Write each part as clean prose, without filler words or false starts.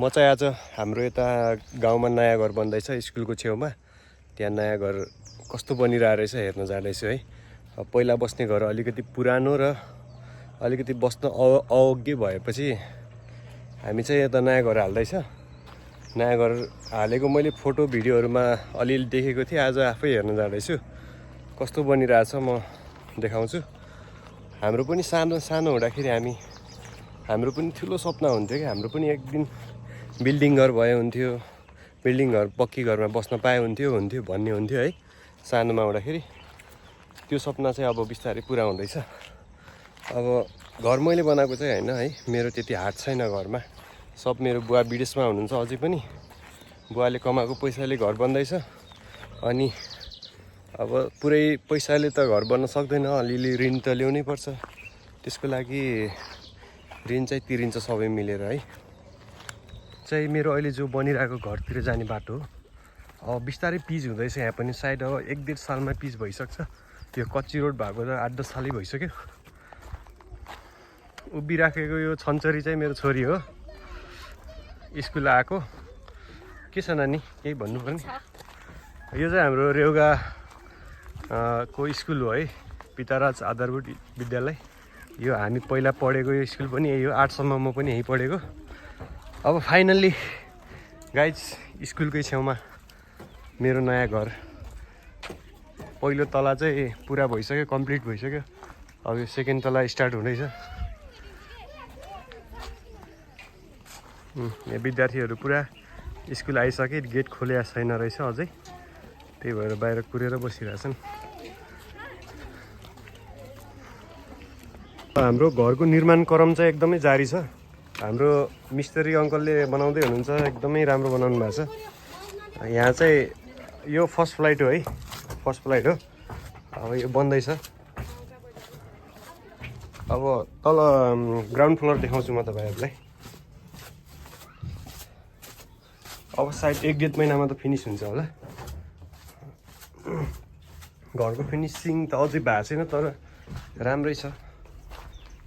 म चाहिँ आज हाम्रो यता गाउँमा नयाँ घर बन्दैछ स्कुलको छेउमा। त्यहाँ नयाँ घर कस्तो बनिरहेको रहेछ हेर्न जाँदैछु है। पहिला बस्ने घर अलिकति पुरानो र अलिकति बस्न अयोग्य भएपछि हामी चाहिँ यता नयाँ घर हाल्दैछ। नयाँ घर हालेको मैले फोटो भिडियोहरूमा अलिअलि देखेको थिएँ। आज आफै हेर्न जाँदैछु कस्तो बनिरहेछ म देखाउँछु। हाम्रो पनि सानो सानो हुँदाखेरि हाम्रो पनि ठुलो सपना हुन्थ्यो कि हाम्रो पनि एक दिन बिल्डिङ घर भए हुन्थ्यो, बिल्डिङ घर पक्की घरमा बस्न पाए हुन्थ्यो भन्ने हुन्थ्यो है सानोमा हुँदाखेरि। त्यो सपना चाहिँ अब बिस्तारै पुरा हुँदैछ। अब घर मैले बनाएको चाहिँ होइन है, मेरो त्यति हात छैन घरमा। सब मेरो बुवा विदेशमा हुनुहुन्छ अझै पनि। बुवाले कमाएको पैसाले घर बन्दैछ। अनि अब पुरै पैसाले त घर बन्न सक्दैन, अलिअलि ऋण त ल्याउनै पर्छ। त्यसको लागि ऋण चाहिँ तिरिन्छ सबै मिलेर है। चाहिँ मेरो अहिले जो बनिरहेको घरतिर जाने बाटो हो, अब बिस्तारै पिच हुँदैछ। यहाँ पनि सायद अब 1-1.5 सालमा पिच भइसक्छ। यो कच्ची रोड भएको त 8-10 सालै भइसक्यो। उभिराखेको यो छन्चरी चाहिँ मेरो छोरी हो, स्कुल आएको। के छ नानी, केही भन्नु पर्ने? यो चाहिँ हाम्रो रेउगा को स्कुल हो है, पिताराज आधारभूत विद्यालय। यो हामी पहिला पढेको यो स्कुल पनि यही हो। 8 सम्म म पनि यहीँ पढेको। अब फाइनल्ली गाइज स्कुलकै छेउमा मेरो नयाँ घर। पहिलो तला चाहिँ पुरा भइसक्यो, कम्प्लिट भइसक्यो। अब यो सेकेन्ड तला स्टार्ट हुँदैछ। यहाँ विद्यार्थीहरू पुरा स्कुल आइसके, गेट खोलेको छैन रहेछ अझै, त्यही भएर बाहिर कुरेर बसिरहेछन्। हाम्रो घरको निर्माण क्रम चाहिँ एकदमै जारी छ। हाम्रो मिस्त्री अङ्कलले बनाउँदै हुनुहुन्छ, एकदमै राम्रो बनाउनु भएको छ। यहाँ चाहिँ यो फर्स्ट फ्लाइट हो है, फर्स्ट फ्लाइट हो। अब यो बन्दैछ। अब तल ग्राउन्ड फ्लोर देखाउँछु म तपाईँहरूलाई। अब सायद 1-1.5 महिनामा त फिनिस हुन्छ होला। घरको फिनिसिङ त अझै भएको छैन, तर राम्रै छ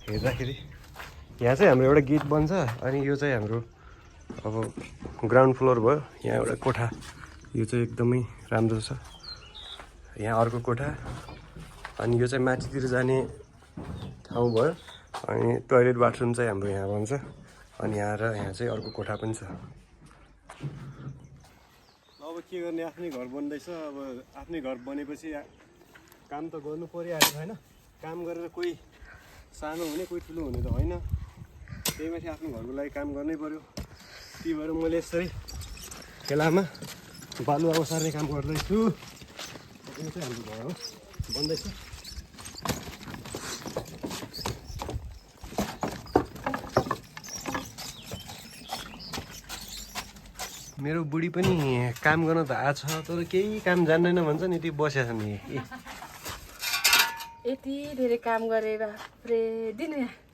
हेर्दाखेरि। यहाँ चाहिँ हाम्रो एउटा गेट बन्छ। अनि यो चाहिँ हाम्रो अब ग्राउन्ड फ्लोर भयो। यहाँ एउटा कोठा, यो चाहिँ एकदमै राम्रो छ। यहाँ अर्को कोठा, अनि यो चाहिँ माथितिर जाने ठाउँ भयो। अनि टोइलेट बाथरुम चाहिँ हाम्रो यहाँ बन्छ। अनि यहाँ र यहाँ चाहिँ अर्को कोठा पनि छ। अब के गर्ने, आफ्नै घर बन्दैछ। अब आफ्नै घर बनेपछि काम त गर्नु परिहाल्यो होइन। काम गरेर कोही सानो हुने कोही ठुलो हुने त होइन, त्यही माथि आफ्नो घरको लागि काम गर्नै पर्यो। त्यही भएर मैले यसरी खेलामा बालुवा ओसार्ने काम गर्दैछु। यो चाहिँ हाम्रो घर हो, बन्दैछ। मेरो बुढी पनि काम गर्न त आएको छ, तर केही काम जान्दैन भन्छ नि, त्यो बसेको छ नि। यति धेरै काम गरेर दिनु